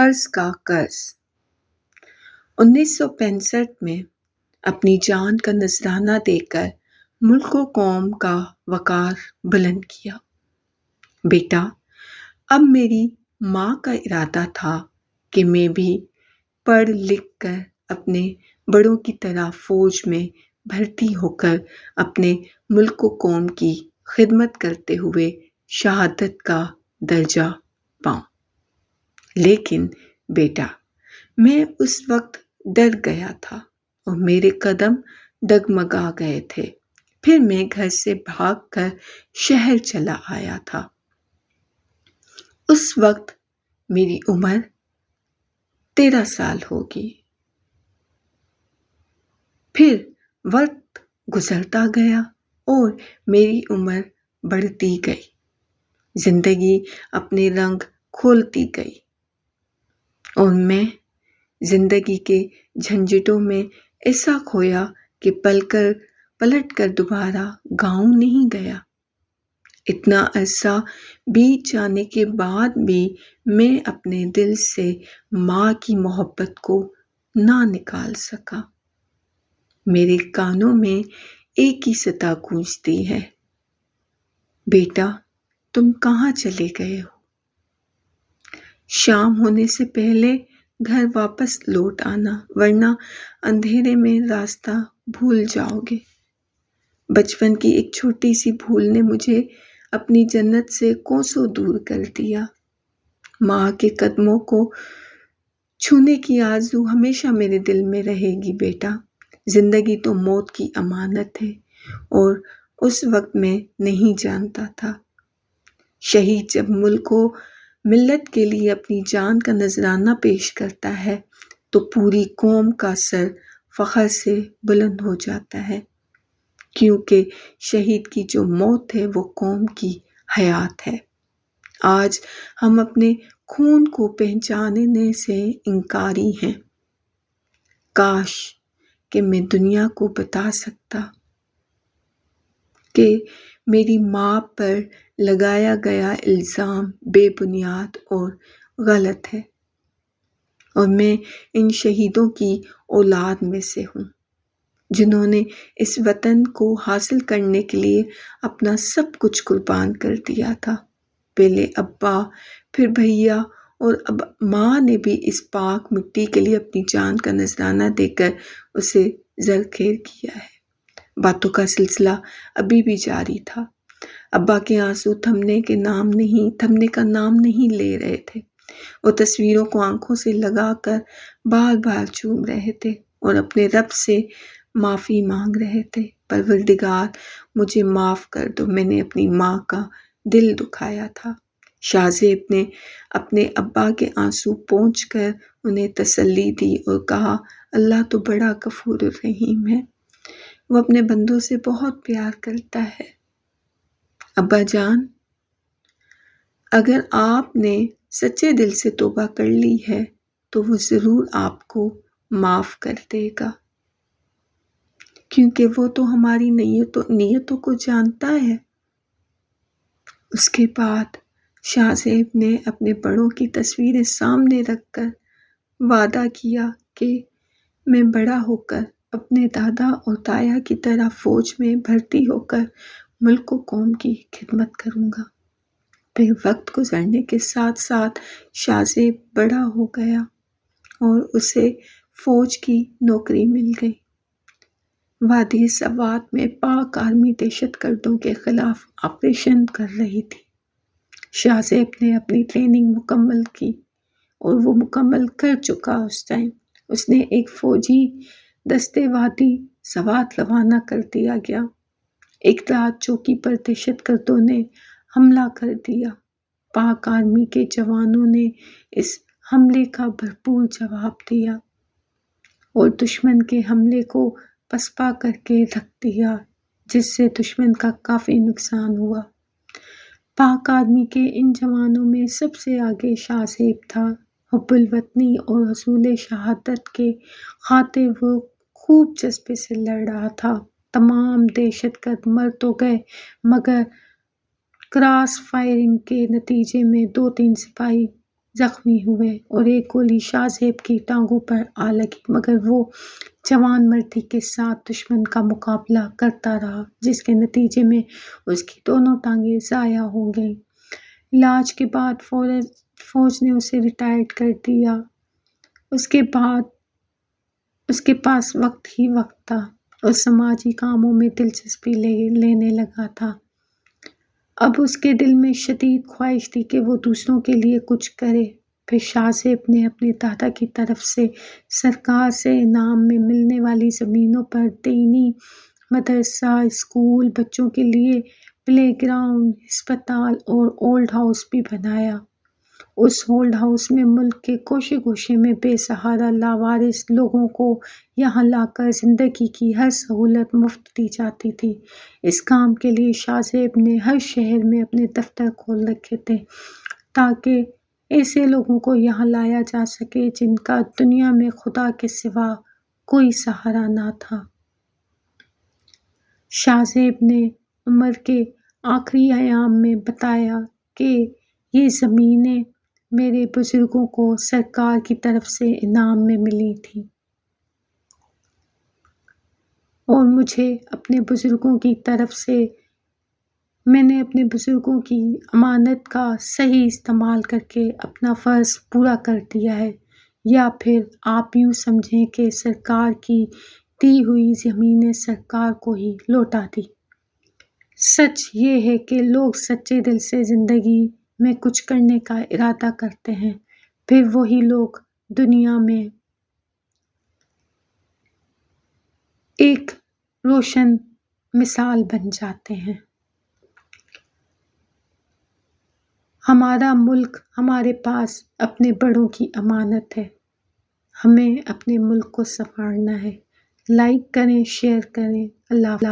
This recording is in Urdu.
فرض کا قرض۔ 1965 میں اپنی جان کا نذرانہ دے کر ملک و قوم کا وقار بلند کیا۔ بیٹا، اب میری ماں کا ارادہ تھا کہ میں بھی پڑھ لکھ کر اپنے بڑوں کی طرح فوج میں بھرتی ہو کر اپنے ملک و قوم کی خدمت کرتے ہوئے شہادت کا درجہ پاؤں۔ لیکن بیٹا، میں اس وقت ڈر گیا تھا اور میرے قدم ڈگمگا گئے تھے۔ پھر میں گھر سے بھاگ کر شہر چلا آیا تھا۔ اس وقت میری عمر 13 سال ہوگی۔ پھر وقت گزرتا گیا اور میری عمر بڑھتی گئی۔ زندگی اپنے رنگ کھولتی گئی اور میں زندگی کے جھنجھٹوں میں ایسا کھویا کہ پلٹ کر دوبارہ گاؤں نہیں گیا۔ اتنا عرصہ بیت جانے کے بعد بھی میں اپنے دل سے ماں کی محبت کو نہ نکال سکا۔ میرے کانوں میں ایک ہی صدا گونجتی ہے، بیٹا تم کہاں چلے گئے ہو؟ شام ہونے سے پہلے گھر واپس لوٹ آنا، ورنہ اندھیرے میں راستہ بھول جاؤ گے۔ بچپن کی ایک چھوٹی سی بھول نے مجھے اپنی جنت سے کوسوں دور کر دیا۔ ماں کے قدموں کو چھونے کی آرزو ہمیشہ میرے دل میں رہے گی بیٹا۔ زندگی تو موت کی امانت ہے اور اس وقت میں نہیں جانتا تھا۔ شہید جب ملک و ملت کے لیے اپنی جان کا نذرانہ پیش کرتا ہے تو پوری قوم کا سر فخر سے بلند ہو جاتا ہے، کیونکہ شہید کی جو موت ہے وہ قوم کی حیات ہے۔ آج ہم اپنے خون کو پہچاننے سے انکاری ہیں۔ کاش کہ میں دنیا کو بتا سکتا کہ میری ماں پر لگایا گیا الزام بے بنیاد اور غلط ہے اور میں ان شہیدوں کی اولاد میں سے ہوں جنہوں نے اس وطن کو حاصل کرنے کے لیے اپنا سب کچھ قربان کر دیا تھا۔ پہلے ابا، پھر بھیا اور اب ماں نے بھی اس پاک مٹی کے لیے اپنی جان کا نذرانہ دے کر اسے زرخیر کیا ہے۔ باتوں کا سلسلہ ابھی بھی جاری تھا۔ ابا کے آنسو تھمنے کا نام نہیں لے رہے تھے۔ وہ تصویروں کو آنکھوں سے لگا کر بار بار چوم رہے تھے اور اپنے رب سے معافی مانگ رہے تھے۔ پروردگار مجھے معاف کر دو، میں نے اپنی ماں کا دل دکھایا تھا۔ شاہ زیب نے اپنے ابا کے آنسو پونچھ کر انہیں تسلی دی اور کہا، اللہ تو بڑا غفور الرحیم ہے، وہ اپنے بندوں سے بہت پیار کرتا ہے۔ ابا جان، اگر آپ نے سچے دل سے توبہ کر لی ہے تو وہ ضرور آپ کو معاف کر دے گا، کیونکہ وہ تو ہماری نیتوں کو جانتا ہے۔ اس کے بعد شاہ زیب نے اپنے بڑوں کی تصویریں سامنے رکھ کر وعدہ کیا کہ میں بڑا ہو کر اپنے دادا اور تایا کی طرح فوج میں بھرتی ہو کر ملک و قوم کی خدمت کروں گا۔ پھر وقت گزرنے کے ساتھ ساتھ شاہ زیب بڑا ہو گیا اور اسے فوج کی نوکری مل گئی۔ وادی سوات میں پاک آرمی دہشت گردوں کے خلاف آپریشن کر رہی تھی۔ شاہ زیب نے اپنی ٹریننگ مکمل کی اور وہ مکمل کر چکا۔ اس ٹائم اس نے ایک فوجی دستے وادی سوات روانہ کر دیا گیا۔ ایک رات چوکی پر دہشت گردوں نے حملہ کر دیا۔ پاک آرمی کے جوانوں نے اس حملے کا بھرپور جواب دیا اور دشمن کے حملے کو پسپا کر کے رکھ دیا، جس سے دشمن کا کافی نقصان ہوا۔ پاک آرمی کے ان جوانوں میں سب سے آگے شاہ زیب تھا۔ حب الوطنی اور حصول شہادت کے خاطر وہ خوب جذبے سے لڑ رہا تھا۔ تمام دہشت گرد مر تو گئے مگر کراس فائرنگ کے نتیجے میں 2-3 سپاہی زخمی ہوئے اور ایک گولی شاہ زیب کی ٹانگوں پر آ لگی، مگر وہ جوان مردی کے ساتھ دشمن کا مقابلہ کرتا رہا، جس کے نتیجے میں اس کی دونوں ٹانگیں ضائع ہو گئیں۔ علاج کے بعد فوج نے اسے ریٹائرڈ کر دیا۔ اس کے پاس وقت ہی وقت تھا اور سماجی کاموں میں دلچسپی لینے لگا تھا۔ اب اس کے دل میں شدید خواہش تھی کہ وہ دوسروں کے لیے کچھ کرے۔ پھر شاہ زیب نے اپنے دادا کی طرف سے سرکار سے انعام میں ملنے والی زمینوں پر دینی، مدرسہ، اسکول، بچوں کے لیے پلے گراؤنڈ، ہسپتال اور اولڈ ہاؤس بھی بنایا۔ اس اولڈ ہاؤس میں ملک کے گوشے گوشے میں بے سہارا لاوارث لوگوں کو یہاں لا کر زندگی کی ہر سہولت مفت دی جاتی تھی۔ اس کام کے لیے شاہ زیب نے ہر شہر میں اپنے دفتر کھول رکھے تھے تاکہ ایسے لوگوں کو یہاں لایا جا سکے جن کا دنیا میں خدا کے سوا کوئی سہارا نہ تھا۔ شاہ زیب نے عمر کے آخری ایام میں بتایا کہ یہ زمینیں میرے بزرگوں کو سرکار کی طرف سے انعام میں ملی تھیں اور میں نے اپنے بزرگوں کی امانت کا صحیح استعمال کر کے اپنا فرض پورا کر دیا ہے، یا پھر آپ یوں سمجھیں کہ سرکار کی دی ہوئی زمینیں سرکار کو ہی لوٹا دی۔ سچ یہ ہے کہ لوگ سچے دل سے زندگی میں کچھ کرنے کا ارادہ کرتے ہیں، پھر وہی لوگ دنیا میں ایک روشن مثال بن جاتے ہیں۔ ہمارا ملک ہمارے پاس اپنے بڑوں کی امانت ہے، ہمیں اپنے ملک کو سنوارنا ہے۔ لائک کریں، شیئر کریں۔ اللہ حافظ۔